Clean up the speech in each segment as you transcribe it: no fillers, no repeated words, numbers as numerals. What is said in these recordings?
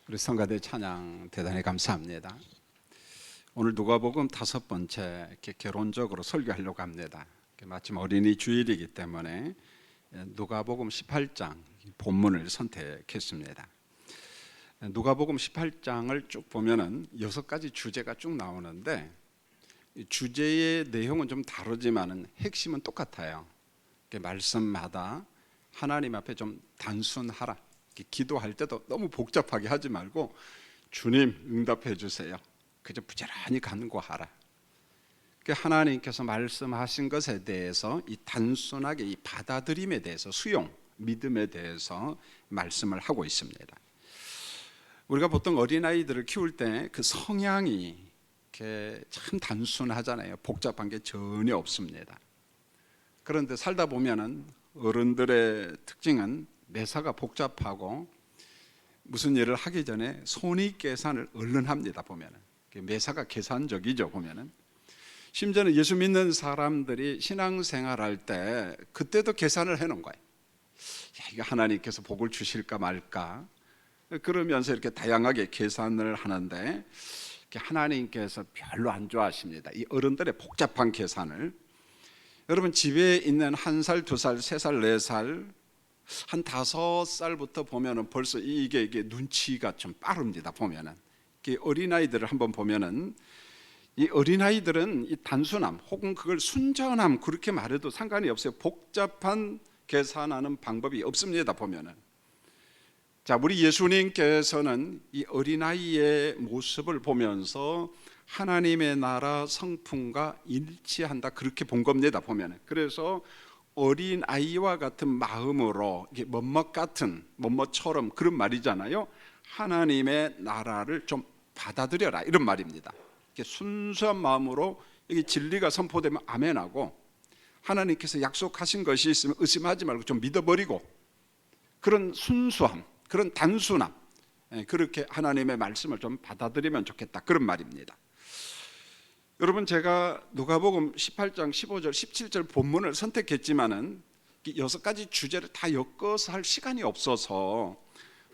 우리 성가대 찬양 대단히 감사합니다. 오늘 누가복음 5번째 이렇게 결론적으로 설교하려고 합니다. 마침 어린이 주일이기 때문에 누가복음 18장 본문을 선택했습니다. 누가복음 18장을 쭉 보면은 6가지 주제가 쭉 나오는데 주제의 내용은 좀 다르지만은 핵심은 똑같아요. 말씀마다 하나님 앞에 좀 단순하라. 기도할 때도 너무 복잡하게 하지 말고 주님 응답해 주세요. 그저 부지런히 간구하라. 하나님께서 말씀하신 것에 대해서 이 단순하게 이 받아들임에 대해서 수용, 믿음에 대해서 말씀을 하고 있습니다. 우리가 보통 어린아이들을 키울 때 그 성향이 참 단순하잖아요. 복잡한 게 전혀 없습니다. 그런데 살다 보면은 어른들의 특징은 매사가 복잡하고 무슨 일을 하기 전에 손익계산을 얼른 합니다. 보면은 매사가 계산적이죠. 보면은 심지어는 예수 믿는 사람들이 신앙생활할 때 그때도 계산을 해놓은 거예요. 이거 하나님께서 복을 주실까 말까 그러면서 이렇게 다양하게 계산을 하는데 하나님께서 별로 안 좋아하십니다. 이 어른들의 복잡한 계산을. 여러분 집에 있는 1살, 2살, 3살, 4살 한 5살부터 보면은 벌써 이게 눈치가 좀 빠릅니다. 보면은 어린아이들을 한번 보면은 이 어린아이들은 이 단순함 혹은 그걸 순전함 그렇게 말해도 상관이 없어요. 복잡한 계산하는 방법이 없습니다. 보면은 자, 우리 예수님께서는 이 어린아이의 모습을 보면서 하나님의 나라 성품과 일치한다 그렇게 본 겁니다. 보면은 그래서 어린아이와 같은 마음으로 멋멋 같은 멋멋처럼 그런 말이잖아요. 하나님의 나라를 좀 받아들여라 이런 말입니다. 순수한 마음으로 여기 진리가 선포되면 아멘하고 하나님께서 약속하신 것이 있으면 의심하지 말고 좀 믿어버리고 그런 순수함, 그런 단순함 그렇게 하나님의 말씀을 좀 받아들이면 좋겠다 그런 말입니다. 여러분 제가 누가복음 18장 15절 17절 본문을 선택했지만은 6가지 주제를 다 엮어서 할 시간이 없어서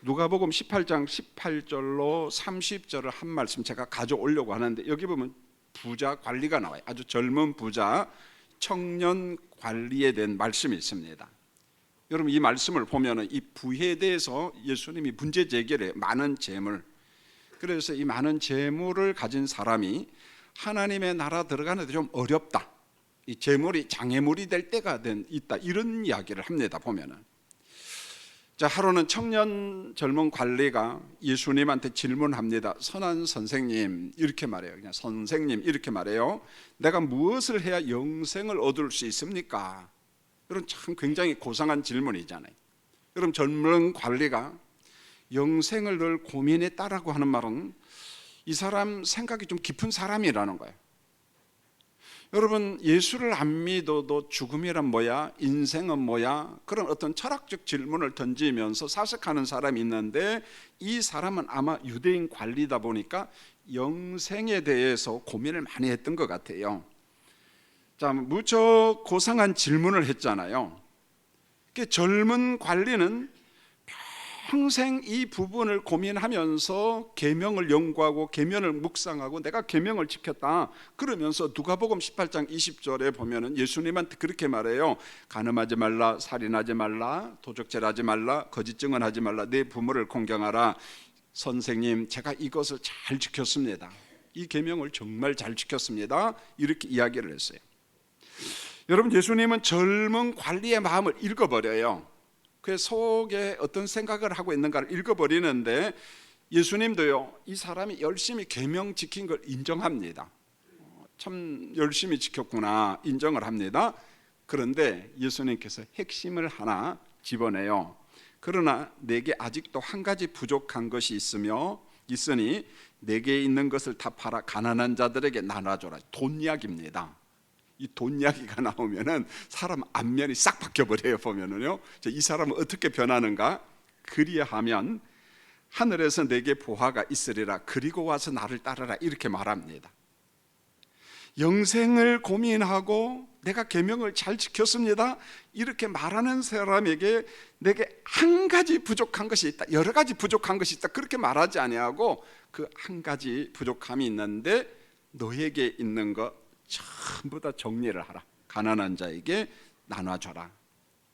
누가복음 18장 18절로 30절을 한 말씀 제가 가져오려고 하는데 여기 보면 부자 관리가 나와요. 아주 젊은 부자 청년 관리에 대한 말씀이 있습니다. 여러분 이 말씀을 보면은 이 부에 대해서 예수님이 문제 제기를 해요. 많은 재물. 그래서 이 많은 재물을 가진 사람이 하나님의 나라 들어가는데 좀 어렵다. 이 재물이 장애물이 될 때가 있다. 이런 이야기를 합니다. 보면은 자, 하루는 청년 젊은 관리가 예수님한테 질문합니다. 선한 선생님 이렇게 말해요. 그냥 선생님 이렇게 말해요. 내가 무엇을 해야 영생을 얻을 수 있습니까? 이런 참 굉장히 고상한 질문이잖아요. 여러분 젊은 관리가 영생을 늘 고민했다라고 하는 말은 이 사람 생각이 좀 깊은 사람이라는 거예요. 여러분 예수를 안 믿어도 죽음이란 뭐야? 인생은 뭐야? 그런 어떤 철학적 질문을 던지면서 사색하는 사람이 있는데 이 사람은 아마 유대인 관리다 보니까 영생에 대해서 고민을 많이 했던 것 같아요. 자, 무척 고상한 질문을 했잖아요. 젊은 관리는 평생 이 부분을 고민하면서 계명을 연구하고 계명을 묵상하고 내가 계명을 지켰다 그러면서 누가복음 18장 20절에 보면은 예수님한테 그렇게 말해요. 간음하지 말라, 살인하지 말라, 도적질하지 말라, 거짓 증언하지 말라, 내 부모를 공경하라. 선생님 제가 이것을 잘 지켰습니다. 이 계명을 정말 잘 지켰습니다. 이렇게 이야기를 했어요. 여러분 예수님은 젊은 관리의 마음을 읽어버려요. 그 속에 어떤 생각을 하고 있는가를 읽어버리는데 예수님도요 이 사람이 열심히 계명 지킨 걸 인정합니다. 참 열심히 지켰구나 인정을 합니다. 그런데 예수님께서 핵심을 하나 집어내요. 그러나 내게 아직도 한 가지 부족한 것이 있으니 내게 있는 것을 다 팔아 가난한 자들에게 나눠줘라. 돈 이야기입니다. 이 돈 이야기가 나오면은 사람 안면이 싹 바뀌어버려요. 보면은요 이 사람은 어떻게 변하는가? 그리하면 하늘에서 내게 보화가 있으리라. 그리고 와서 나를 따르라. 이렇게 말합니다. 영생을 고민하고 내가 계명을 잘 지켰습니다, 이렇게 말하는 사람에게 내게 한 가지 부족한 것이 있다, 여러 가지 부족한 것이 있다, 그렇게 말하지 아니하고 그 한 가지 부족함이 있는데 너에게 있는 것 전부 다 정리를 하라, 가난한 자에게 나눠줘라.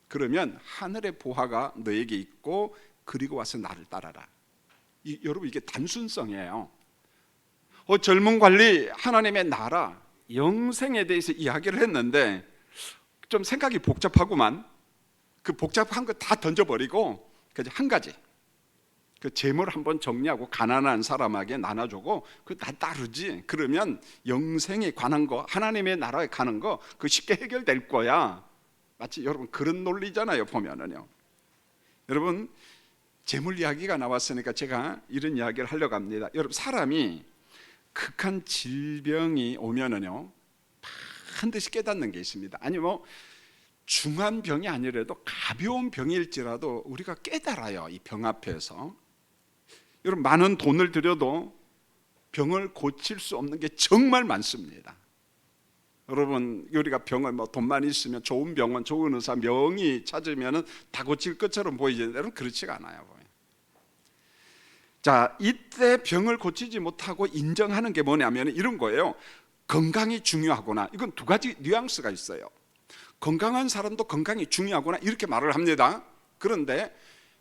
그러면 하늘의 보화가 너에게 있고 그리고 와서 나를 따라라. 여러분, 이게 단순성이에요. 젊은 관리, 하나님의 나라, 영생에 대해서 이야기를 했는데 좀 생각이 복잡하구만. 그 복잡한 거 다 던져버리고 그냥 한 가지, 그 재물 한번 정리하고 가난한 사람에게 나눠주고 그 다 따르지. 그러면 영생에 관한 거, 하나님의 나라에 가는 거 그 쉽게 해결될 거야. 마치 여러분 그런 논리잖아요, 보면은요. 여러분, 재물 이야기가 나왔으니까 제가 이런 이야기를 하려고 합니다. 여러분, 사람이 극한 질병이 오면은요 반드시 깨닫는 게 있습니다. 아니 중한 병이 아니라도 가벼운 병일지라도 우리가 깨달아요, 이 병 앞에서. 여러분, 많은 돈을 들여도 병을 고칠 수 없는 게 정말 많습니다. 여러분, 우리가 병을 돈만 있으면 좋은 병원, 좋은 의사, 명의 찾으면 다 고칠 것처럼 보이는데 여러분, 그렇지가 않아요. 자, 이때 병을 고치지 못하고 인정하는 게 뭐냐면 이런 거예요. 건강이 중요하구나. 이건 두 가지 뉘앙스가 있어요. 건강한 사람도 건강이 중요하구나, 이렇게 말을 합니다. 그런데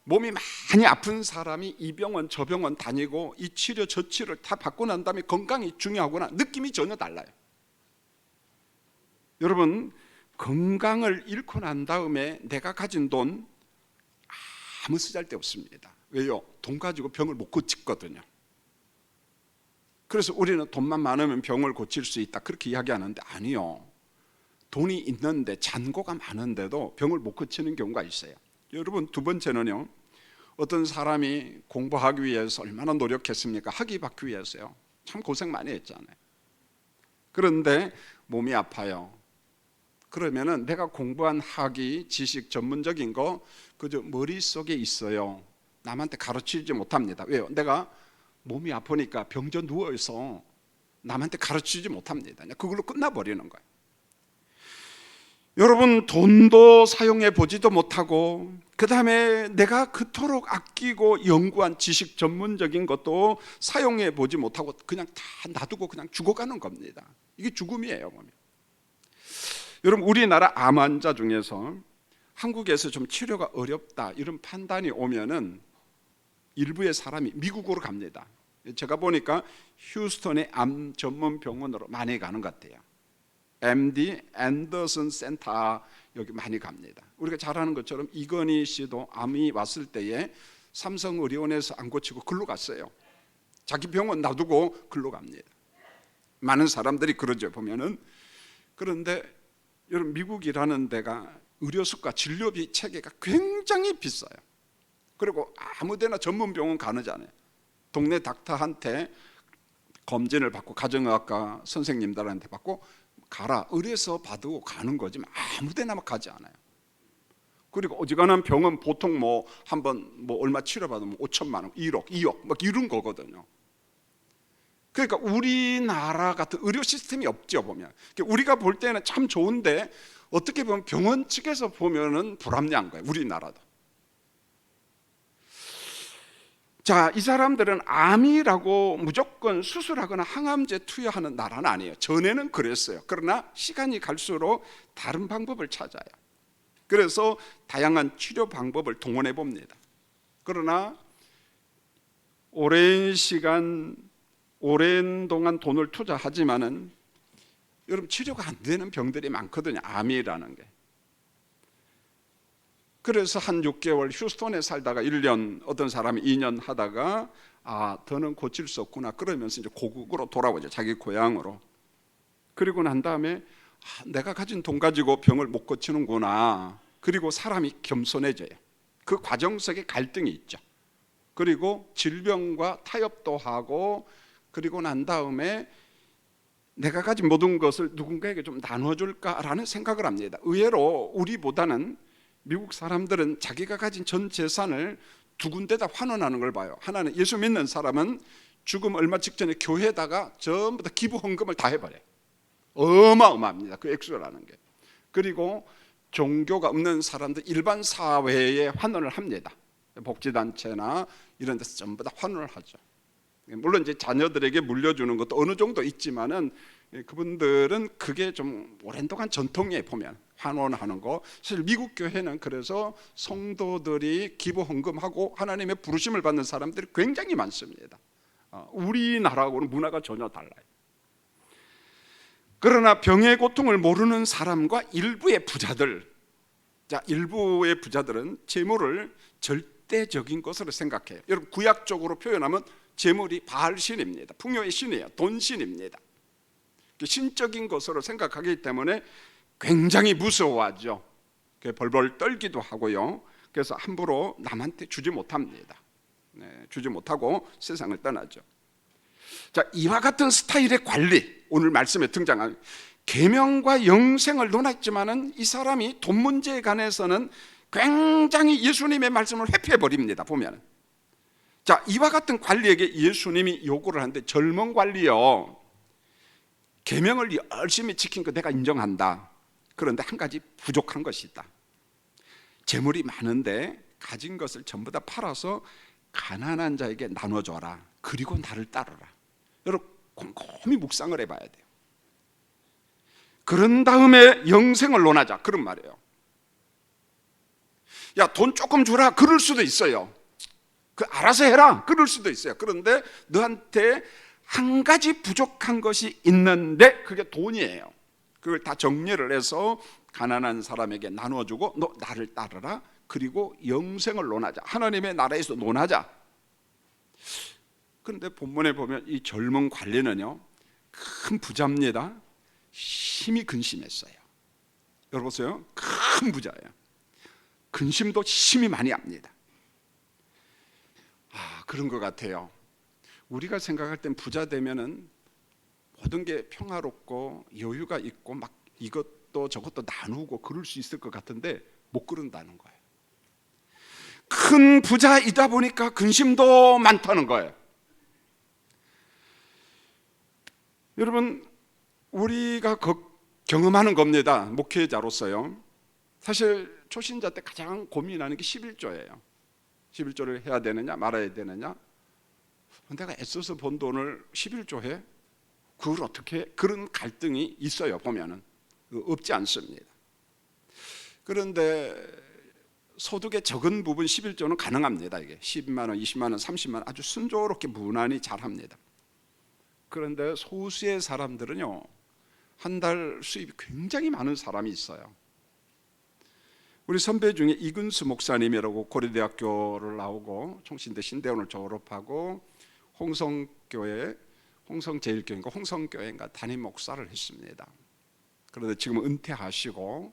몸이 많이 아픈 사람이 이 병원 저 병원 다니고 이 치료 저 치료를 다 받고 난 다음에 건강이 중요하구나, 느낌이 전혀 달라요. 여러분, 건강을 잃고 난 다음에 내가 가진 돈 아무 쓰잘데 없습니다. 왜요? 돈 가지고 병을 못 고치거든요. 그래서 우리는 돈만 많으면 병을 고칠 수 있다, 그렇게 이야기하는데 아니요. 돈이 있는데 잔고가 많은데도 병을 못 고치는 경우가 있어요. 여러분, 두 번째는요, 어떤 사람이 공부하기 위해서 얼마나 노력했습니까? 학위 받기 위해서요. 참 고생 많이 했잖아요. 그런데 몸이 아파요. 그러면은 내가 공부한 학위, 지식, 전문적인 거 그저 머릿속에 있어요. 남한테 가르치지 못합니다. 왜요? 내가 몸이 아프니까 병져 누워서 남한테 가르치지 못합니다. 그걸로 끝나버리는 거예요. 여러분, 돈도 사용해 보지도 못하고 그 다음에 내가 그토록 아끼고 연구한 지식, 전문적인 것도 사용해 보지 못하고 그냥 다 놔두고 그냥 죽어가는 겁니다. 이게 죽음이에요, 보면. 여러분, 우리나라 암 환자 중에서 한국에서 좀 치료가 어렵다 이런 판단이 오면은 일부의 사람이 미국으로 갑니다. 제가 보니까 휴스턴의 암 전문 병원으로 많이 가는 것 같아요. MD 앤더슨 센터, 여기 많이 갑니다. 우리가 잘 아는 것처럼 이건희 씨도 암이 왔을 때에 삼성의료원에서 안 고치고 글로 갔어요. 자기 병원 놔두고 글로 갑니다. 많은 사람들이 그러죠, 보면은. 그런데 여러분, 미국이라는 데가 의료수가, 진료비 체계가 굉장히 비싸요. 그리고 아무데나 전문병원 가느잖아요. 동네 닥터한테 검진을 받고 가정의학과 선생님들한테 받고 가라, 의뢰서 받고 가는 거지 아무데나 막 가지 않아요. 그리고 어지간한 병은 보통 한번 얼마 치료받으면 5천만 원, 1억, 2억 막 이런 거거든요. 그러니까 우리나라 같은 의료 시스템이 없죠, 보면. 우리가 볼 때는 참 좋은데 어떻게 보면 병원 측에서 보면은 불합리한 거예요, 우리나라도. 자, 이 사람들은 암이라고 무조건 수술하거나 항암제 투여하는 나라는 아니에요. 전에는 그랬어요. 그러나 시간이 갈수록 다른 방법을 찾아요. 그래서 다양한 치료 방법을 동원해 봅니다. 그러나 오랜 시간, 오랜 동안 돈을 투자하지만은 여러분, 치료가 안 되는 병들이 많거든요, 암이라는 게. 그래서 한 6개월 휴스턴에 살다가 1년, 어떤 사람이 2년 하다가 더는 고칠 수 없구나 그러면서 이제 고국으로 돌아오죠, 자기 고향으로. 그리고 난 다음에 내가 가진 돈 가지고 병을 못 고치는구나. 그리고 사람이 겸손해져요. 그 과정 속에 갈등이 있죠. 그리고 질병과 타협도 하고, 그리고 난 다음에 내가 가진 모든 것을 누군가에게 좀 나눠줄까라는 생각을 합니다. 의외로 우리보다는 미국 사람들은 자기가 가진 전 재산을 두 군데다 환원하는 걸 봐요. 하나는 예수 믿는 사람은 죽음 얼마 직전에 교회에다가 전부 다 기부 헌금을 다 해버려요. 어마어마합니다, 그 액수라는 게. 그리고 종교가 없는 사람들 일반 사회에 환원을 합니다. 복지단체나 이런 데서 전부 다 환원을 하죠. 물론 이제 자녀들에게 물려주는 것도 어느 정도 있지만은 그분들은 그게 좀 오랜 동안 전통에 보면 환원하는 거. 사실 미국 교회는 그래서 성도들이 기부 헌금하고 하나님의 부르심을 받는 사람들이 굉장히 많습니다. 우리나라하고는 문화가 전혀 달라요. 그러나 병의 고통을 모르는 사람과 일부의 부자들, 자, 일부의 부자들은 재물을 절대적인 것으로 생각해요. 여러분, 구약적으로 표현하면 재물이 바알신입니다. 풍요의 신이에요. 돈신입니다. 신적인 것으로 생각하기 때문에 굉장히 무서워하죠. 벌벌 떨기도 하고요. 그래서 함부로 남한테 주지 못합니다. 주지 못하고 세상을 떠나죠. 자, 이와 같은 스타일의 관리, 오늘 말씀에 등장한 계명과 영생을 논했지만은 이 사람이 돈 문제에 관해서는 굉장히 예수님의 말씀을 회피해 버립니다. 보면, 자, 이와 같은 관리에게 예수님이 요구를 하는데, 젊은 관리요, 계명을 열심히 지킨 거 내가 인정한다. 그런데 한 가지 부족한 것이 있다. 재물이 많은데 가진 것을 전부 다 팔아서 가난한 자에게 나눠줘라. 그리고 나를 따르라. 여러분, 곰곰이 묵상을 해봐야 돼요. 그런 다음에 영생을 논하자, 그런 말이에요. 야, 돈 조금 주라, 그럴 수도 있어요. 그 알아서 해라, 그럴 수도 있어요. 그런데 너한테 한 가지 부족한 것이 있는데 그게 돈이에요. 그걸 다 정리를 해서 가난한 사람에게 나눠주고 너 나를 따르라. 그리고 영생을 논하자. 하나님의 나라에서 논하자. 그런데 본문에 보면 이 젊은 관리는요, 큰 부자입니다. 심히 근심했어요. 여러분 보세요, 큰 부자예요. 근심도 심히 많이 합니다. 그런 것 같아요. 우리가 생각할 땐 부자 되면은 모든 게 평화롭고 여유가 있고 막 이것도 저것도 나누고 그럴 수 있을 것 같은데 못 그런다는 거예요. 큰 부자이다 보니까 근심도 많다는 거예요. 여러분, 우리가 경험하는 겁니다. 목회자로서요. 사실 초신자 때 가장 고민하는 게 11조예요. 11조를 해야 되느냐 말아야 되느냐. 내가 애써서 번 돈을 11조 해? 그걸 어떻게, 그런 갈등이 있어요. 보면은 없지 않습니다. 그런데 소득의 적은 부분 11조는 가능합니다. 이게 10만 원, 20만 원, 30만 원 아주 순조롭게 무난히 잘합니다. 그런데 소수의 사람들은요, 한 달 수입이 굉장히 많은 사람이 있어요. 우리 선배 중에 이근수 목사님이라고 고려대학교를 나오고 총신대 신대원을 졸업하고 홍성교회, 홍성제일교회인가 홍성교회인가 담임 목사를 했습니다. 그런데 지금 은퇴하시고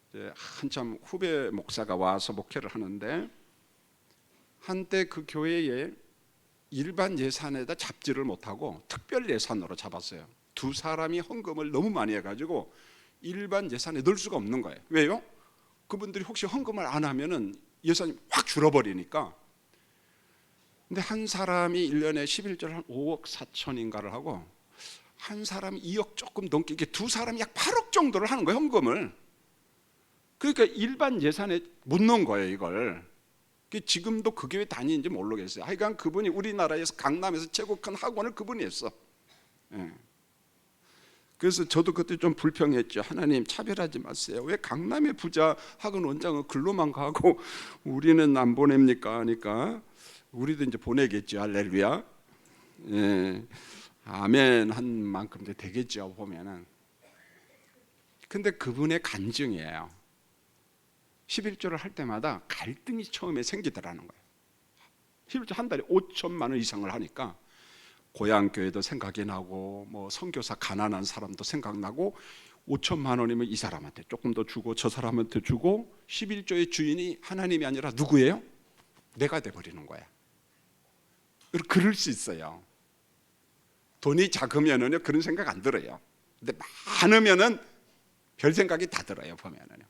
이제 한참 후배 목사가 와서 목회를 하는데, 한때 그 교회에 일반 예산에다 잡지를 못하고 특별 예산으로 잡았어요. 두 사람이 헌금을 너무 많이 해가지고 일반 예산에 넣을 수가 없는 거예요. 왜요? 그분들이 혹시 헌금을 안 하면은 예산이 확 줄어버리니까. 근데 한 사람이 1년에 11조를 한 5억 4천인가를 하고 한 사람이 2억 조금 넘게, 이게 두 사람이 약 8억 정도를 하는 거예요, 헌금을. 그러니까 일반 예산에 못 넣은 거예요, 이걸. 지금도 그 교회 다니는지 모르겠어요. 하여간 그분이 우리나라에서 강남에서 최고 큰 학원을 그분이 했어. 예. 그래서 저도 그때 좀 불평했죠. 하나님, 차별하지 마세요. 왜 강남의 부자 학원 원장은 글로만 가고 우리는 안 보냅니까? 하니까 우리도 이제 보내겠죠. 할렐루야. 예. 아멘 한 만큼 되겠죠, 보면은. 근데 그분의 간증이에요. 11조를 할 때마다 갈등이 처음에 생기더라는 거예요. 11조 한 달에 5천만 원 이상을 하니까 고향 교회도 생각이 나고 뭐 선교사 가난한 사람도 생각나고 5천만 원이면 이 사람한테 조금 더 주고 저 사람한테 주고 11조의 주인이 하나님이 아니라 누구예요? 내가 돼버리는 거야. 그럴 수 있어요. 돈이 작으면은요 그런 생각 안 들어요. 근데 많으면은 별 생각이 다 들어요, 보면은요.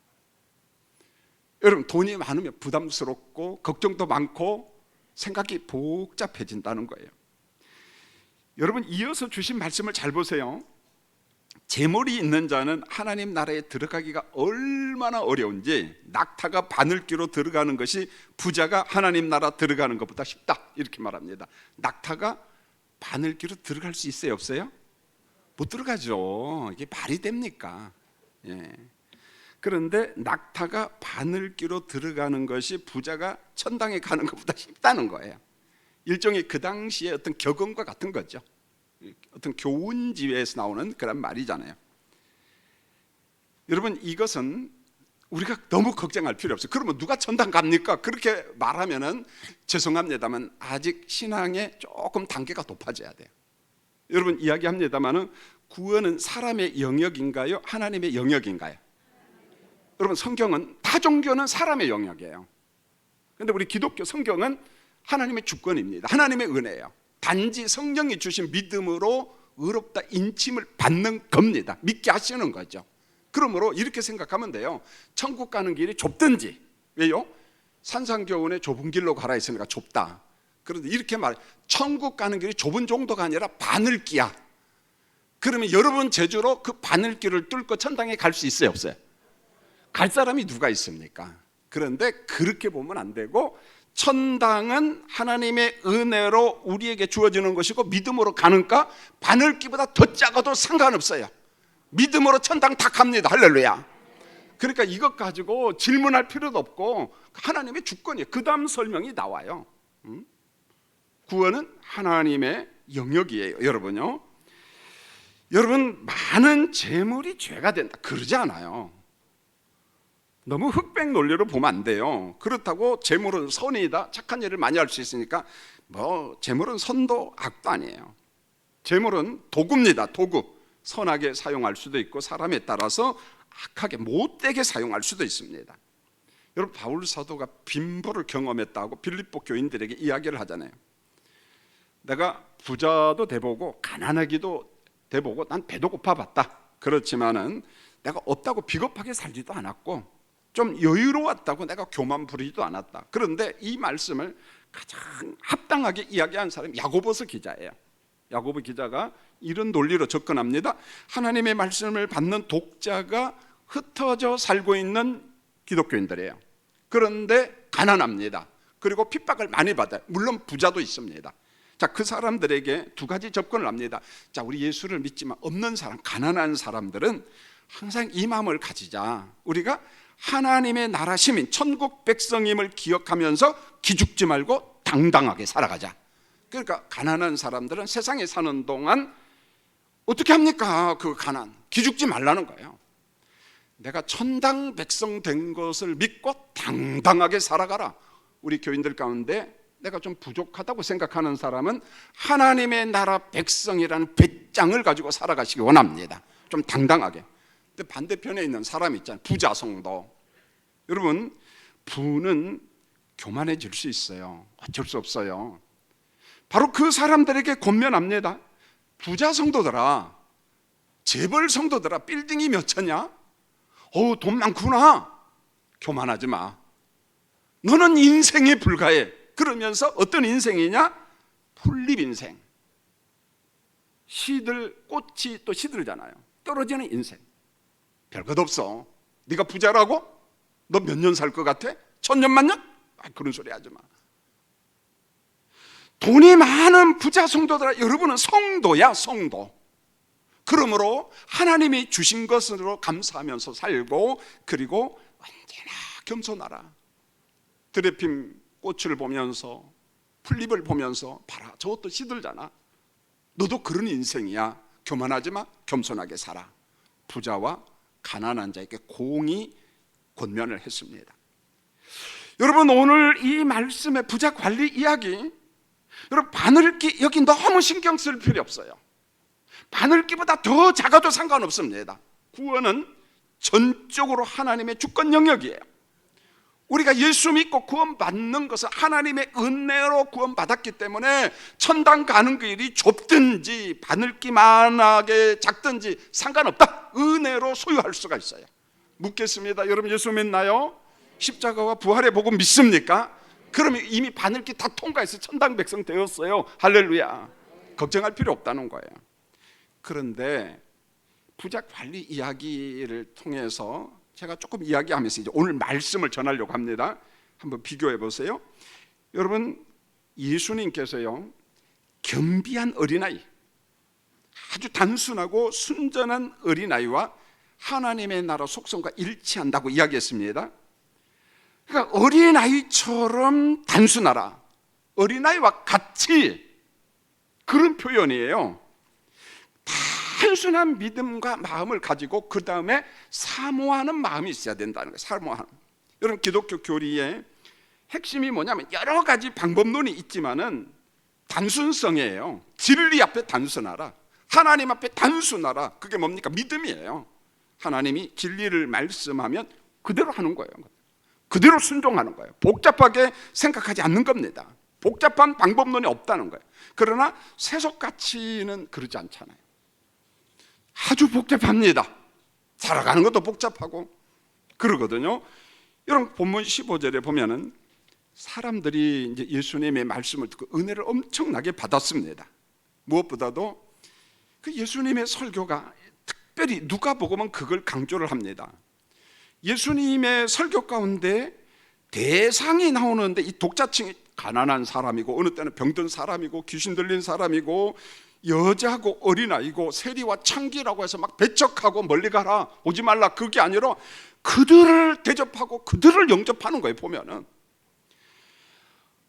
여러분, 돈이 많으면 부담스럽고 걱정도 많고 생각이 복잡해진다는 거예요. 여러분, 이어서 주신 말씀을 잘 보세요. 재물이 있는 자는 하나님 나라에 들어가기가 얼마나 어려운지, 낙타가 바늘귀로 들어가는 것이 부자가 하나님 나라 들어가는 것보다 쉽다, 이렇게 말합니다. 낙타가 바늘귀로 들어갈 수 있어요, 없어요? 못 들어가죠. 이게 말이 됩니까? 예. 그런데 낙타가 바늘귀로 들어가는 것이 부자가 천당에 가는 것보다 쉽다는 거예요. 일종의 그 당시에 어떤 격언과 같은 거죠. 어떤 교훈지에서 나오는 그런 말이잖아요. 여러분, 이것은 우리가 너무 걱정할 필요 없어요. 그러면 누가 천당 갑니까? 그렇게 말하면은 죄송합니다만 아직 신앙에 조금 단계가 높아져야 돼요. 여러분, 이야기합니다만은 구원은 사람의 영역인가요? 하나님의 영역인가요? 여러분, 성경은 다 종교는 사람의 영역이에요. 그런데 우리 기독교 성경은 하나님의 주권입니다. 하나님의 은혜예요. 단지 성령이 주신 믿음으로 의롭다 인침을 받는 겁니다. 믿게 하시는 거죠. 그러므로 이렇게 생각하면 돼요. 천국 가는 길이 좁든지, 왜요? 산상교훈에 좁은 길로 가라 했으니까 좁다. 그런데 이렇게 말해, 천국 가는 길이 좁은 정도가 아니라 바늘기야. 그러면 여러분 제주로 그 바늘길을 뚫고 천당에 갈 수 있어요, 없어요? 갈 사람이 누가 있습니까? 그런데 그렇게 보면 안 되고, 천당은 하나님의 은혜로 우리에게 주어지는 것이고, 믿음으로 가는가 바늘기보다 더 작아도 상관없어요. 믿음으로 천당 다 갑니다. 할렐루야. 그러니까 이것 가지고 질문할 필요도 없고 하나님의 주권이에요. 그 다음 설명이 나와요. 구원은 하나님의 영역이에요. 여러분요, 여러분, 많은 재물이 죄가 된다 그러지 않아요. 너무 흑백 논리로 보면 안 돼요. 그렇다고 재물은 선이다, 착한 일을 많이 할 수 있으니까 뭐 재물은 선도 악도 아니에요. 재물은 도구입니다. 도구. 선하게 사용할 수도 있고 사람에 따라서 악하게 못되게 사용할 수도 있습니다. 여러분, 바울 사도가 빈부를 경험했다고 빌립보 교인들에게 이야기를 하잖아요. 내가 부자도 돼보고 가난하기도 돼보고 난 배도 고파봤다. 그렇지만은 내가 없다고 비겁하게 살지도 않았고 좀 여유로웠다고 내가 교만 부리지도 않았다. 그런데 이 말씀을 가장 합당하게 이야기한 사람이 야고보서 기자예요. 야고보 기자가 이런 논리로 접근합니다. 하나님의 말씀을 받는 독자가 흩어져 살고 있는 기독교인들이에요. 그런데 가난합니다. 그리고 핍박을 많이 받아요. 물론 부자도 있습니다. 자, 그 사람들에게 두 가지 접근을 합니다. 자, 우리 예수를 믿지만 없는 사람, 가난한 사람들은 항상 이 마음을 가지자. 우리가 하나님의 나라 시민, 천국 백성임을 기억하면서 기죽지 말고 당당하게 살아가자. 그러니까 가난한 사람들은 세상에 사는 동안 어떻게 합니까? 그 가난, 기죽지 말라는 거예요. 내가 천당 백성 된 것을 믿고 당당하게 살아가라. 우리 교인들 가운데 내가 좀 부족하다고 생각하는 사람은 하나님의 나라 백성이라는 배짱을 가지고 살아가시기 원합니다. 좀 당당하게. 근데 반대편에 있는 사람이 있잖아요. 부자 성도. 여러분, 부는 교만해질 수 있어요. 어쩔 수 없어요. 바로 그 사람들에게 권면합니다. 부자 성도들아, 재벌 성도들아, 빌딩이 몇 채냐? 어우, 돈 많구나. 교만하지 마. 너는 인생에 불과해. 그러면서 어떤 인생이냐? 풀잎 인생. 꽃이 또 시들잖아요. 떨어지는 인생. 별것 없어. 네가 부자라고? 너 몇 년 살 것 같아? 1000년 만년? 그런 소리 하지 마. 돈이 많은 부자 성도들아, 여러분은 성도야, 성도. 그러므로 하나님이 주신 것으로 감사하면서 살고, 그리고 언제나 겸손하라. 드레핀 꽃을 보면서, 풀잎을 보면서 봐라, 저것도 시들잖아. 너도 그런 인생이야. 교만하지 마, 겸손하게 살아. 부자와 가난한 자에게 공의 권면을 했습니다. 여러분, 오늘 이 말씀의 부자 관리 이야기, 여러분, 바늘기 여기 너무 신경 쓸 필요 없어요. 바늘기보다 더 작아도 상관없습니다. 구원은 전적으로 하나님의 주권 영역이에요. 우리가 예수 믿고 구원받는 것은 하나님의 은혜로 구원받았기 때문에 천당 가는 길이 좁든지 바늘기만하게 작든지 상관없다. 은혜로 소유할 수가 있어요. 묻겠습니다. 여러분, 예수 믿나요? 십자가와 부활의 복음 믿습니까? 그러면 이미 바늘기 다 통과해서 천당 백성 되었어요. 할렐루야. 걱정할 필요 없다는 거예요. 그런데 부자 관리 이야기를 통해서 제가 조금 이야기하면서 이제 오늘 말씀을 전하려고 합니다. 한번 비교해 보세요. 여러분, 예수님께서요, 겸비한 어린아이, 아주 단순하고 순전한 어린아이와 하나님의 나라 속성과 일치한다고 이야기했습니다. 그러니까 어린아이처럼 단순하라, 어린아이와 같이, 그런 표현이에요. 단순한 믿음과 마음을 가지고 그 다음에 사모하는 마음이 있어야 된다는 거예요. 사모하는. 여러분, 기독교 교리의 핵심이 뭐냐면 여러 가지 방법론이 있지만은 단순성이에요. 진리 앞에 단순하라, 하나님 앞에 단순하라. 그게 뭡니까? 믿음이에요. 하나님이 진리를 말씀하면 그대로 하는 거예요. 그대로 순종하는 거예요. 복잡하게 생각하지 않는 겁니다. 복잡한 방법론이 없다는 거예요. 그러나 세속가치는 그러지 않잖아요. 아주 복잡합니다. 살아가는 것도 복잡하고 그러거든요. 여러분, 본문 15절에 보면은 사람들이 이제 예수님의 말씀을 듣고 은혜를 엄청나게 받았습니다. 무엇보다도 그 예수님의 설교가, 특별히 누가복음은 그걸 강조를 합니다. 예수님의 설교 가운데 대상이 나오는데 이 독자층이 가난한 사람이고, 어느 때는 병든 사람이고, 귀신 들린 사람이고, 여자고 어린아이고, 세리와 창기라고 해서 막 배척하고 멀리 가라, 오지 말라, 그게 아니라 그들을 대접하고 그들을 영접하는 거예요. 보면은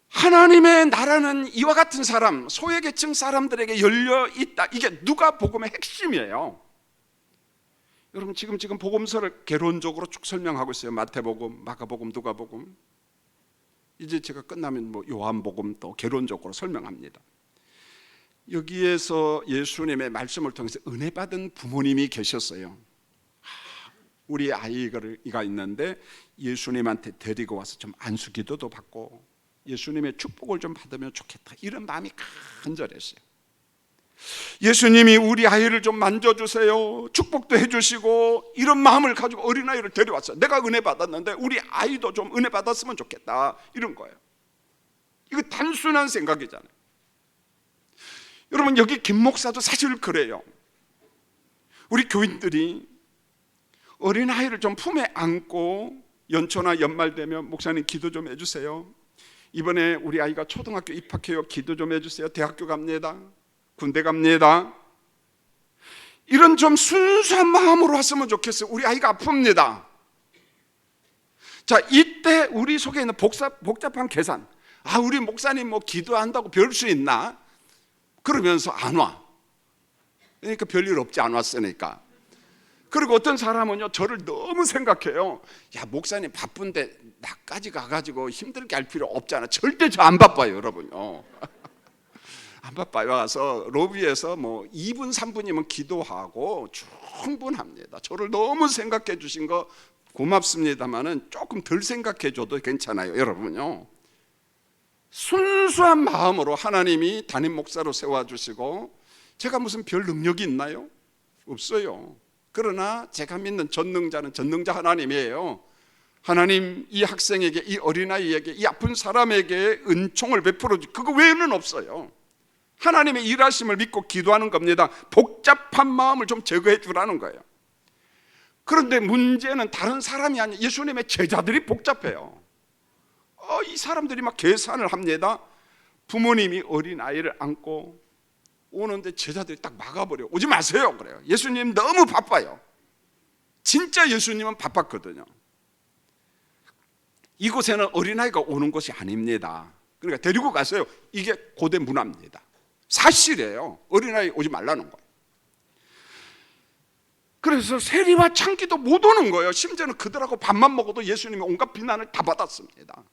하나님의 나라는 이와 같은 사람, 소외계층 사람들에게 열려 있다. 이게 누가복음의 핵심이에요. 여러분, 지금 복음서를 개론적으로 쭉 설명하고 있어요. 마태복음, 마가복음, 누가복음. 이제 제가 끝나면 뭐 요한복음 또 개론적으로 설명합니다. 여기에서 예수님의 말씀을 통해서 은혜 받은 부모님이 계셨어요. 우리 아이가 있는데 예수님한테 데리고 와서 좀 안수기도도 받고 예수님의 축복을 좀 받으면 좋겠다, 이런 마음이 간절했어요. 예수님이 우리 아이를 좀 만져주세요, 축복도 해주시고, 이런 마음을 가지고 어린아이를 데려왔어요. 내가 은혜 받았는데 우리 아이도 좀 은혜 받았으면 좋겠다, 이런 거예요. 이거 단순한 생각이잖아요. 여러분, 여기 김 목사도 사실 그래요. 우리 교인들이 어린아이를 좀 품에 안고 연초나 연말 되면 목사님 기도 좀 해주세요, 이번에 우리 아이가 초등학교 입학해요, 기도 좀 해주세요, 대학교 갑니다, 군대 갑니다, 이런 좀 순수한 마음으로 왔으면 좋겠어요. 우리 아이가 아픕니다. 자, 이때 우리 속에 있는 복잡한 계산, 우리 목사님 뭐 기도한다고 배울 수 있나? 그러면서 안 와. 그러니까 별일 없지, 안 왔으니까. 그리고 어떤 사람은요, 저를 너무 생각해요. 야, 목사님 바쁜데 나까지 가가지고 힘들게 할 필요 없잖아. 절대 저 안 바빠요, 여러분요. 안 바빠요. 와서 로비에서 뭐 2분 3분이면 기도하고 충분합니다. 저를 너무 생각해 주신 거 고맙습니다만은 조금 덜 생각해 줘도 괜찮아요, 여러분요. 순수한 마음으로 하나님이 담임 목사로 세워주시고, 제가 무슨 별 능력이 있나요? 없어요. 그러나 제가 믿는 전능자는 전능자 하나님이에요. 하나님, 이 학생에게, 이 어린아이에게, 이 아픈 사람에게 은총을 베풀어 주, 그거 외에는 없어요. 하나님의 일하심을 믿고 기도하는 겁니다. 복잡한 마음을 좀 제거해 주라는 거예요. 그런데 문제는 다른 사람이 아니라 예수님의 제자들이 복잡해요. 이 사람들이 막 계산을 합니다. 부모님이 어린아이를 안고 오는데 제자들이 딱 막아버려요. 오지 마세요, 그래요. 예수님 너무 바빠요. 진짜 예수님은 바빴거든요. 이곳에는 어린아이가 오는 곳이 아닙니다. 그러니까 데리고 가세요. 이게 고대 문화입니다. 사실이에요. 어린아이 오지 말라는 거예요. 그래서 세리와 창기도 못 오는 거예요. 심지어는 그들하고 밥만 먹어도 예수님이 온갖 비난을 다 받았습니다.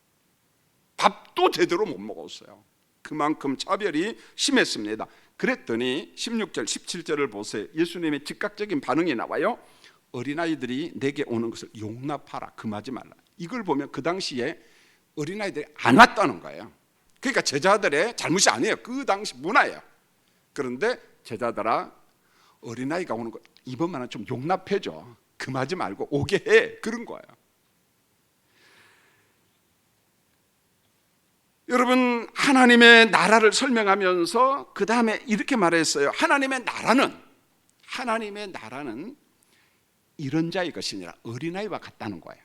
밥도 제대로 못 먹었어요. 그만큼 차별이 심했습니다. 그랬더니 16절 17절을 보세요. 예수님의 즉각적인 반응이 나와요. 어린아이들이 내게 오는 것을 용납하라, 금하지 말라. 이걸 보면 그 당시에 어린아이들이 안 왔다는 거예요. 그러니까 제자들의 잘못이 아니에요. 그 당시 문화예요. 그런데 제자들아, 어린아이가 오는 거 이번만은 좀 용납해줘, 금하지 말고 오게 해, 그런 거예요. 여러분, 하나님의 나라를 설명하면서 그 다음에 이렇게 말했어요. 하나님의 나라는 하나님의 나라는 이런 자의 것이니라, 어린아이와 같다는 거예요.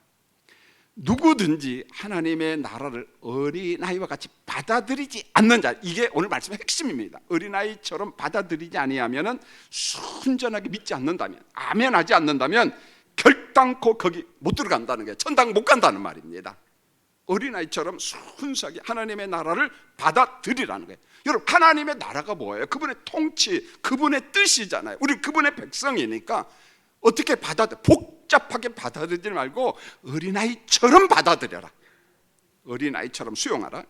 누구든지 하나님의 나라를 어린아이와 같이 받아들이지 않는 자, 이게 오늘 말씀의 핵심입니다. 어린아이처럼 받아들이지 아니하면, 순전하게 믿지 않는다면, 아멘하지 않는다면 결단코 거기 못 들어간다는 거예요. 천당 못 간다는 말입니다. 어린아이처럼 순수하게 하나님의 나라를 받아들이라는 거예요. 여러분, 하나님의 나라가 뭐예요? 그분의 통치, 그분의 뜻이잖아요. 우리 그분의 백성이니까 어떻게 복잡하게 받아들이지 말고 어린아이처럼 받아들여라. 어린아이처럼 수용하라.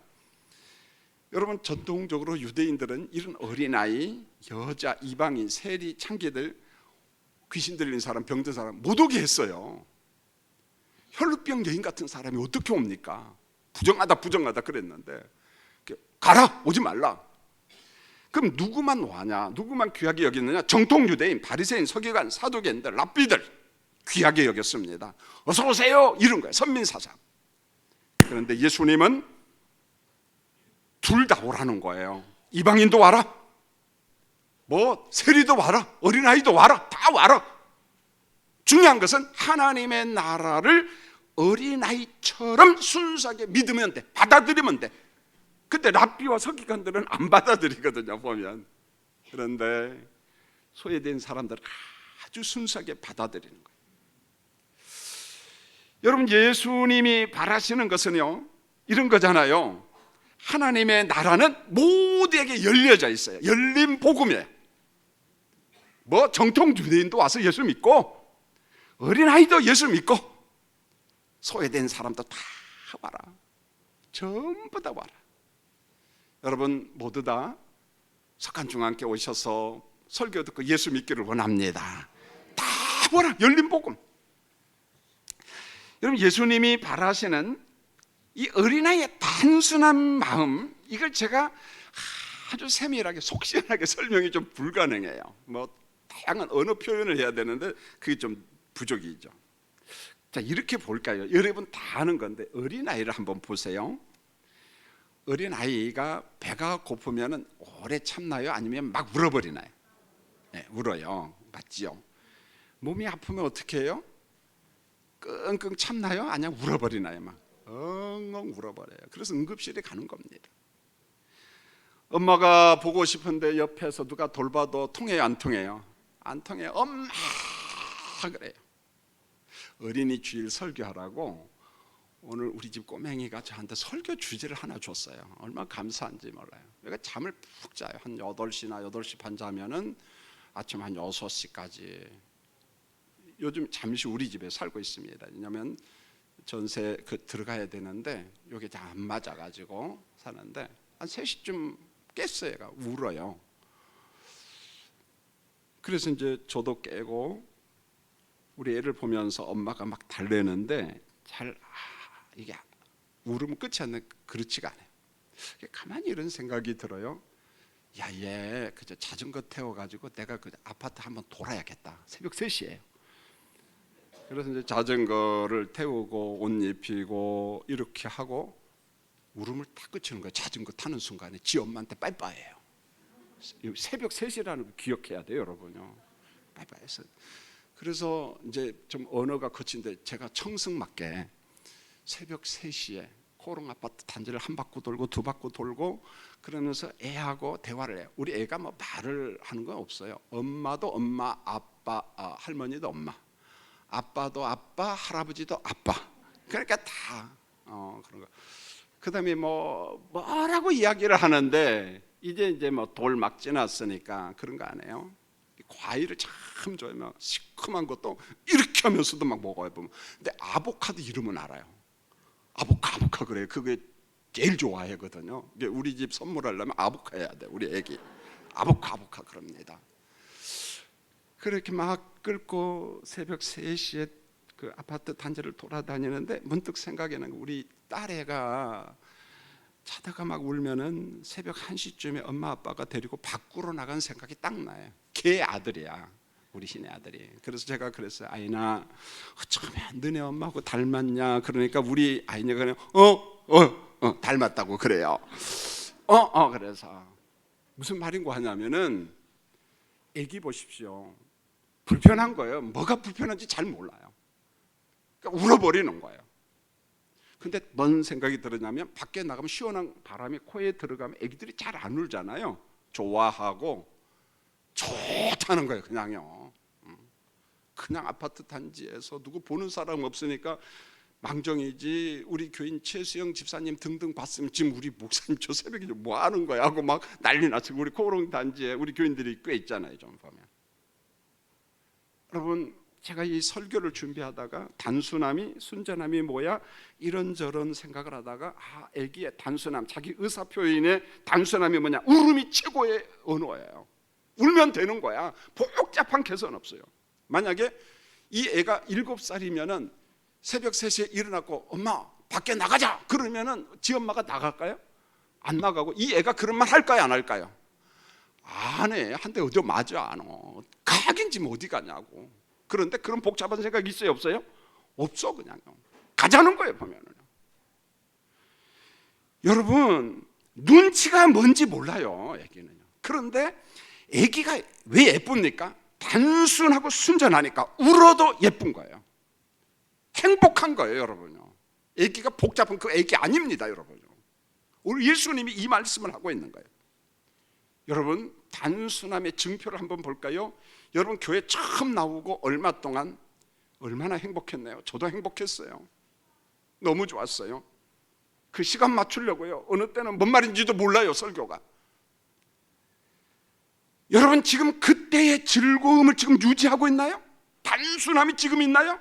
여러분, 전통적으로 유대인들은 이런 어린아이, 여자, 이방인, 세리, 창기들, 귀신 들린 사람, 병든 사람 못 오게 했어요. 혈루병 여인 같은 사람이 어떻게 옵니까? 부정하다 그랬는데, 가라, 오지 말라. 그럼 누구만 와냐? 누구만 귀하게 여겼느냐? 정통 유대인, 바리새인, 서기관, 사두개인들, 랍비들 귀하게 여겼습니다. 어서 오세요, 이런 거예요. 선민사상. 그런데 예수님은 둘 다 오라는 거예요. 이방인도 와라, 세리도 와라, 어린아이도 와라, 다 와라. 중요한 것은 하나님의 나라를 어린아이처럼 순수하게 믿으면 돼, 받아들이면 돼. 근데 랍비와 서기관들은 안 받아들이거든요, 보면. 그런데 소외된 사람들은 아주 순수하게 받아들이는 거예요. 여러분, 예수님이 바라시는 것은요, 이런 거잖아요. 하나님의 나라는 모두에게 열려져 있어요. 열린 복음이에요. 정통 유대인도 와서 예수 믿고, 어린아이도 예수 믿고, 소외된 사람도 다 와라. 전부 다 와라. 여러분, 모두 다 석간중앙께 오셔서 설교 듣고 예수 믿기를 원합니다. 다 와라. 열린 복음. 여러분, 예수님이 바라시는 이 어린아이의 단순한 마음, 이걸 제가 아주 세밀하게 속시원하게 설명이 좀 불가능해요. 다양한 언어 표현을 해야 되는데 그게 좀 부족이죠. 자, 이렇게 볼까요? 여러분 다 아는 건데 어린아이를 한번 보세요. 어린아이가 배가 고프면 오래 참나요? 아니면 막 울어버리나요? 네, 울어요. 맞지요? 몸이 아프면 어떻게 해요? 끙끙 참나요? 아니면 울어버리나요? 막 엉엉 울어버려요. 그래서 응급실에 가는 겁니다. 엄마가 보고 싶은데 옆에서 누가 돌봐도 통해요, 안 통해요? 안 통해요. 엄마 그래요. 어린이 주일 설교하라고 오늘 우리 집 꼬맹이가 저한테 설교 주제를 하나 줬어요. 얼마나 감사한지 몰라요. 내가 잠을 푹 자요. 한 8시나 8시 반 자면은 아침 한 6시까지. 요즘 잠시 우리 집에 살고 있습니다. 왜냐하면 전세 들어가야 되는데 여기 다 안 맞아가지고 사는데 한 3시쯤 깼어요. 얘가 울어요. 그래서 이제 저도 깨고 우리 애를 보면서 엄마가 막 달래는데 이게 울으면 끝이 안 나, 그렇지가 않아요. 가만히 이런 생각이 들어요. 야, 얘 그저 자전거 태워가지고 내가 그 아파트 한번 돌아야겠다. 새벽 3시에요. 그래서 이제 자전거를 태우고 옷 입히고 이렇게 하고 울음을 딱 그치는 거예요. 자전거 타는 순간에 지 엄마한테 빠이빠이예요. 새벽 3시라는 거 기억해야 돼요, 여러분요. 빠이빠이해서. 그래서 이제 좀 언어가 거친데 제가 청승맞게 새벽 3시에 코롱 아파트 단지를 한 바퀴 돌고 두 바퀴 돌고 그러면서 애하고 대화를 해요. 우리 애가 말을 하는 건 없어요. 엄마도 엄마, 아빠, 할머니도 엄마, 아빠도 아빠, 할아버지도 아빠. 그러니까 다 그런 거. 그다음에 뭐라고 이야기를 하는데 이제 돌 막 지났으니까 그런 거 안 해요. 과일을 참 좋아해요. 시큼한 것도 이렇게 하면서도 막 먹어요. 보면. 근데 아보카도 이름은 알아요. 아보카 그래요. 그게 제일 좋아하거든요. 우리 집 선물하려면 아보카 해야 돼. 우리 애기 아보카 그럽니다. 그렇게 막 끌고 새벽 3시에 그 아파트 단지를 돌아다니는데 문득 생각이 나는 거, 우리 딸애가 자다가 막 울면은 새벽 1시쯤에 엄마 아빠가 데리고 밖으로 나간 생각이 딱 나요. 걔 아들이야, 우리 신의 아들이. 그래서 제가 그랬어요. 아이나 어쩌면 너네 엄마하고 닮았냐? 그러니까 우리 아이네가 그냥 닮았다고 그래요. 그래서 무슨 말인고 하냐면은 애기 보십시오. 불편한 거예요. 뭐가 불편한지 잘 몰라요. 그러니까 울어버리는 거예요. 근데 뭔 생각이 들었냐면 밖에 나가면 시원한 바람이 코에 들어가면 애기들이 잘 안 울잖아요. 좋아하고 좋다는 거예요. 그냥요. 그냥 아파트 단지에서 누구 보는 사람 없으니까 망정이지 우리 교인 최수영 집사님 등등 봤으면 지금 우리 목사님 저 새벽에 뭐 하는 거야 하고 막 난리 났어요. 우리 코롱 단지에 우리 교인들이 꽤 있잖아요. 좀 보면. 여러분, 제가 이 설교를 준비하다가 단순함이, 순전함이 뭐야? 이런저런 생각을 하다가 애기의 단순함, 자기 의사표현의 단순함이 뭐냐? 울음이 최고의 언어예요. 울면 되는 거야. 복잡한 개선 없어요. 만약에 이 애가 7살이면은 새벽 3시에 일어나고 엄마 밖에 나가자 그러면은 지 엄마가 나갈까요? 안 나가고 이 애가 그런 말 할까요? 안 할까요? 안 해. 한 대 어디 맞아 안 어. 가긴 지금 어디 가냐고. 그런데 그런 복잡한 생각 있어요? 없어요? 없어. 그냥요. 가자는 거예요. 보면은. 여러분, 눈치가 뭔지 몰라요. 애기는요. 그런데 애기가 왜 예쁩니까? 단순하고 순전하니까 울어도 예쁜 거예요. 행복한 거예요. 여러분요. 애기가 복잡한 그 애기 아닙니다. 여러분요. 오늘 예수님이 이 말씀을 하고 있는 거예요. 여러분, 단순함의 증표를 한번 볼까요? 여러분, 교회 처음 나오고 얼마 동안 얼마나 행복했나요? 저도 행복했어요. 너무 좋았어요. 그 시간 맞추려고요. 어느 때는 뭔 말인지도 몰라요. 설교가. 여러분, 지금 그때의 즐거움을 지금 유지하고 있나요? 단순함이 지금 있나요?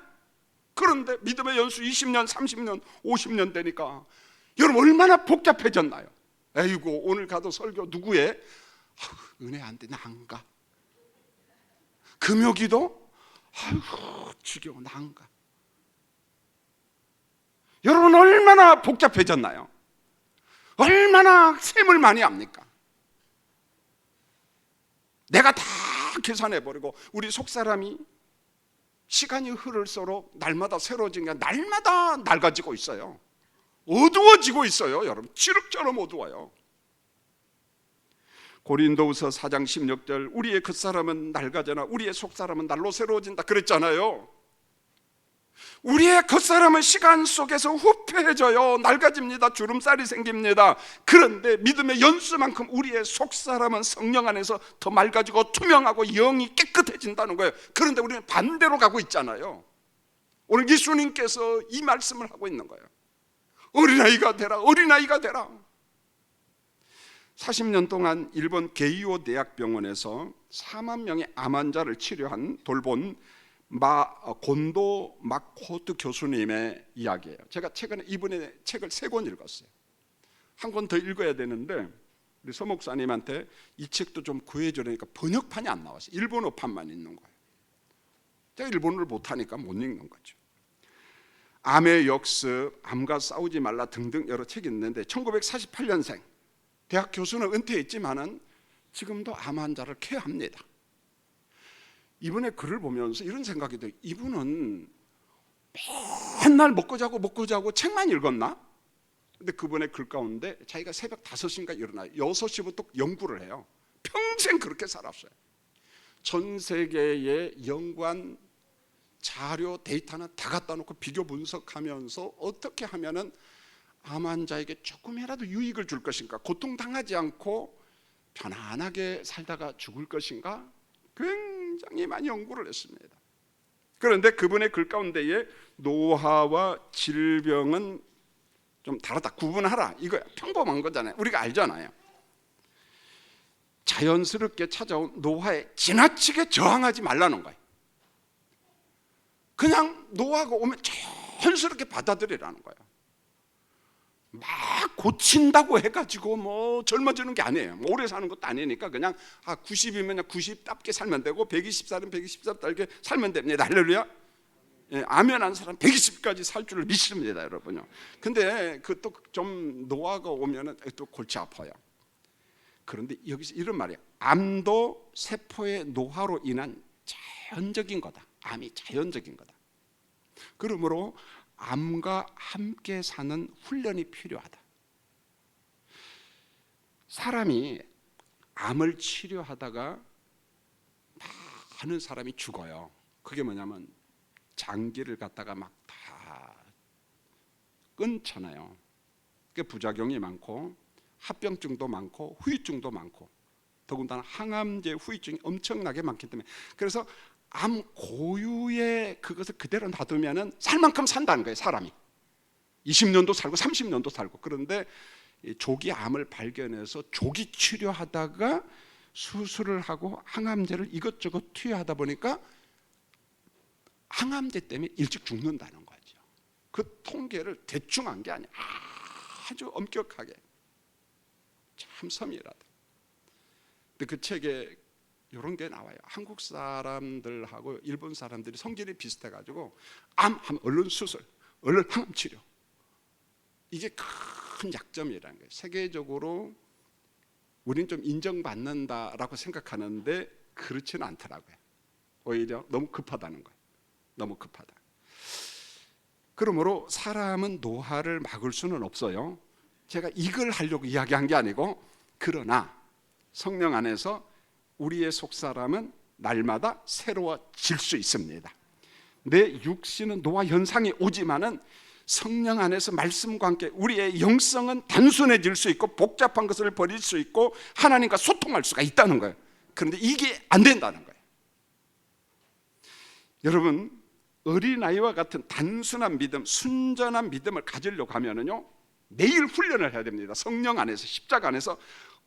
그런데 믿음의 연수 20년, 30년, 50년 되니까 여러분 얼마나 복잡해졌나요? 에이구, 오늘 가도 설교 누구의? 은혜 안 돼, 나 안 가. 금요기도? 아이고, 지겨워, 나 안 가. 여러분 얼마나 복잡해졌나요? 얼마나 셈을 많이 합니까? 내가 다 계산해버리고 우리 속사람이 시간이 흐를수록 날마다 새로워진 게 날마다 낡아지고 있어요. 어두워지고 있어요. 여러분 칠흑처럼 어두워요. 고린도후서 4장 16절 우리의 겉사람은 낡아져나 우리의 속사람은 날로 새로워진다 그랬잖아요. 우리의 겉사람은 시간 속에서 후패해져요. 낡아집니다. 주름살이 생깁니다. 그런데 믿음의 연수만큼 우리의 속사람은 성령 안에서 더 맑아지고 투명하고 영이 깨끗해진다는 거예요. 그런데 우리는 반대로 가고 있잖아요. 오늘 예수님께서 이 말씀을 하고 있는 거예요. 어린아이가 되라, 어린아이가 되라. 40년 동안 일본 게이오 대학병원에서 4만 명의 암 환자를 치료한 돌본 곤도 마코토 교수님의 이야기예요. 제가 최근에 이분의 책을 3권 읽었어요. 한 권 더 읽어야 되는데 우리 서 목사님한테 이 책도 좀 구해주려니까 번역판이 안 나왔어요. 일본어판만 있는 거예요. 제가 일본어를 못하니까 못 읽는 거죠. 암의 역습, 암과 싸우지 말라 등등 여러 책이 있는데 1948년생 대학 교수는 은퇴했지만은 지금도 암 환자를 케어합니다. 이분의 글을 보면서 이런 생각이 들어요. 이분은 맨날 먹고 자고 책만 읽었나? 근데 그분의 글 가운데 자기가 새벽 5시인가 일어나요. 6시부터 연구를 해요. 평생 그렇게 살았어요. 전 세계의 연구한 자료, 데이터는 다 갖다 놓고 비교 분석하면서 어떻게 하면은 암 환자에게 조금이라도 유익을 줄 것인가, 고통당하지 않고 편안하게 살다가 죽을 것인가 굉장히 많이 연구를 했습니다. 그런데 그분의 글 가운데에 노화와 질병은 좀 다르다, 구분하라, 이거 평범한 거잖아요. 우리가 알잖아요. 자연스럽게 찾아온 노화에 지나치게 저항하지 말라는 거예요. 그냥 노화가 오면 자연스럽게 받아들이라는 거예요. 막 고친다고 해가지고 뭐 젊어지는 게 아니에요. 뭐 오래 사는 것도 아니니까 그냥 90이면 90답게 살면 되고 120살은 120살답게 살면 됩니다. 할렐루야. 예, 아멘한 사람 120까지 살 줄을 믿습니다, 여러분요. 근데 그 또 좀 노화가 오면은 또 골치 아파요. 그런데 여기서 이런 말이에요. 암도 세포의 노화로 인한 자연적인 거다. 암이 자연적인 거다. 그러므로 암과 함께 사는 훈련이 필요하다. 사람이 암을 치료하다가 막 많은 사람이 죽어요. 그게 뭐냐면 장기를 갖다가 막 다 끊잖아요. 그게 부작용이 많고 합병증도 많고 후유증도 많고 더군다나 항암제 후유증이 엄청나게 많기 때문에, 그래서 암 고유의 그것을 그대로 놔두면은 살 만큼 산다는 거예요. 사람이 20년도 살고 30년도 살고. 그런데 조기 암을 발견해서 조기 치료하다가 수술을 하고 항암제를 이것저것 투여하다 보니까 항암제 때문에 일찍 죽는다는 거죠. 그 통계를 대충 한 게 아니야. 아주 엄격하게, 참 섬이라다. 근데 그 책에 이런 게 나와요. 한국 사람들하고 일본 사람들이 성질이 비슷해가지고 암 하면 얼른 수술, 얼른 항암 치료. 이게 큰 약점이라는 거예요. 세계적으로 우리는 좀 인정받는다라고 생각하는데 그렇지는 않더라고요. 오히려 너무 급하다는 거예요. 너무 급하다. 그러므로 사람은 노화를 막을 수는 없어요. 제가 이걸 하려고 이야기한 게 아니고, 그러나 성령 안에서 우리의 속사람은 날마다 새로워질 수 있습니다. 내 육신은 노화 현상이 오지만은 성령 안에서 말씀과 함께 우리의 영성은 단순해질 수 있고 복잡한 것을 버릴 수 있고 하나님과 소통할 수가 있다는 거예요. 그런데 이게 안 된다는 거예요. 여러분, 어린아이와 같은 단순한 믿음, 순전한 믿음을 가지려고 하면은요, 매일 훈련을 해야 됩니다. 성령 안에서, 십자가 안에서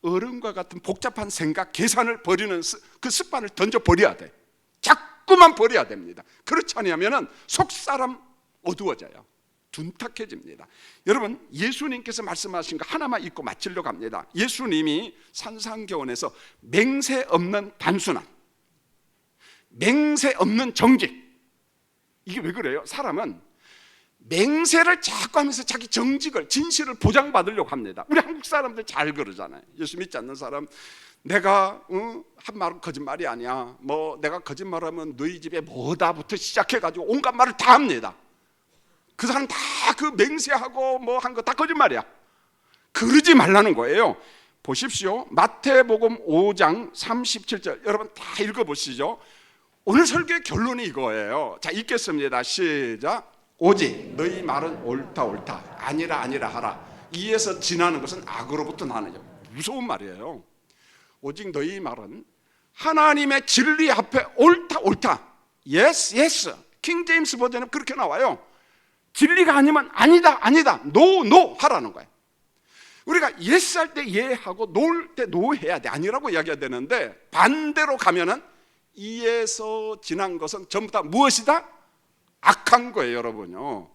어른과 같은 복잡한 생각, 계산을 버리는 그 습관을 던져 버려야 돼. 자꾸만 버려야 됩니다. 그렇지 않으면은 속사람 어두워져요. 둔탁해집니다. 여러분, 예수님께서 말씀하신 거 하나만 읽고 마치려고 합니다. 예수님이 산상교훈에서 맹세 없는 단순함, 맹세 없는 정직. 이게 왜 그래요? 사람은 맹세를 자꾸 하면서 자기 정직을, 진실을 보장받으려고 합니다. 우리 한국 사람들 잘 그러잖아요. 예수 믿지 않는 사람, 내가 한 말은 거짓말이 아니야, 뭐 내가 거짓말하면 너희 집에 뭐다부터 시작해가지고 온갖 말을 다 합니다. 그 사람 다 그 맹세하고 뭐 한 거 다 거짓말이야. 그러지 말라는 거예요. 보십시오. 마태복음 5장 37절 여러분 다 읽어보시죠. 오늘 설교의 결론이 이거예요. 자, 읽겠습니다. 시작. 오직 너희 말은 옳다 옳다, 아니라 아니라 하라. 이에서 지나는 것은 악으로부터 나느냐. 무서운 말이에요. 오직 너희 말은 하나님의 진리 앞에 옳다 옳다. Yes, yes. 킹 제임스 버전은 그렇게 나와요. 진리가 아니면 아니다 아니다, no, no 하라는 거예요. 우리가 yes 할 때 예하고 no 할 때 no 해야 돼. 아니라고 이야기해야 되는데, 반대로 가면은 이에서 지난 것은 전부 다 무엇이다? 악한 거예요. 여러분요,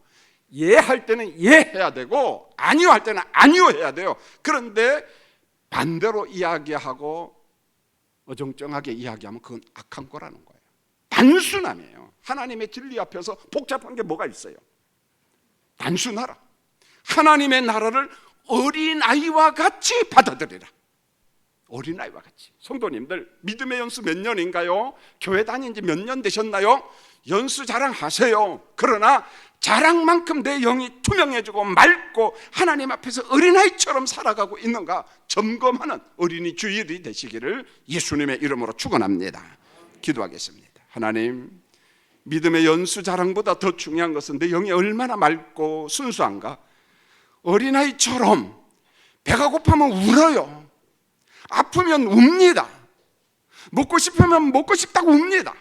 예할 때는 예해야 되고 아니요 할 때는 아니요 해야 돼요. 그런데 반대로 이야기하고 어정쩡하게 이야기하면 그건 악한 거라는 거예요. 단순함이에요. 하나님의 진리 앞에서 복잡한 게 뭐가 있어요? 단순하라. 하나님의 나라를 어린아이와 같이 받아들이라. 어린아이와 같이. 성도님들, 믿음의 연수 몇 년인가요? 교회 다닌 지 몇 년 되셨나요? 연수 자랑하세요. 그러나 자랑만큼 내 영이 투명해지고 맑고 하나님 앞에서 어린아이처럼 살아가고 있는가 점검하는 어린이 주일이 되시기를 예수님의 이름으로 축원합니다. 기도하겠습니다. 하나님, 믿음의 연수 자랑보다 더 중요한 것은 내 영이 얼마나 맑고 순수한가. 어린아이처럼 배가 고파면 울어요. 아프면 웁니다. 먹고 싶으면 먹고 싶다고 웁니다.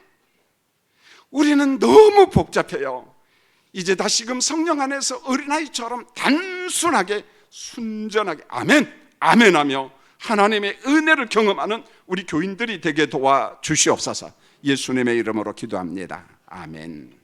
우리는 너무 복잡해요. 이제 다시금 성령 안에서 어린아이처럼 단순하게 순전하게 아멘 아멘 하며 하나님의 은혜를 경험하는 우리 교인들이 되게 도와주시옵소서. 예수님의 이름으로 기도합니다. 아멘.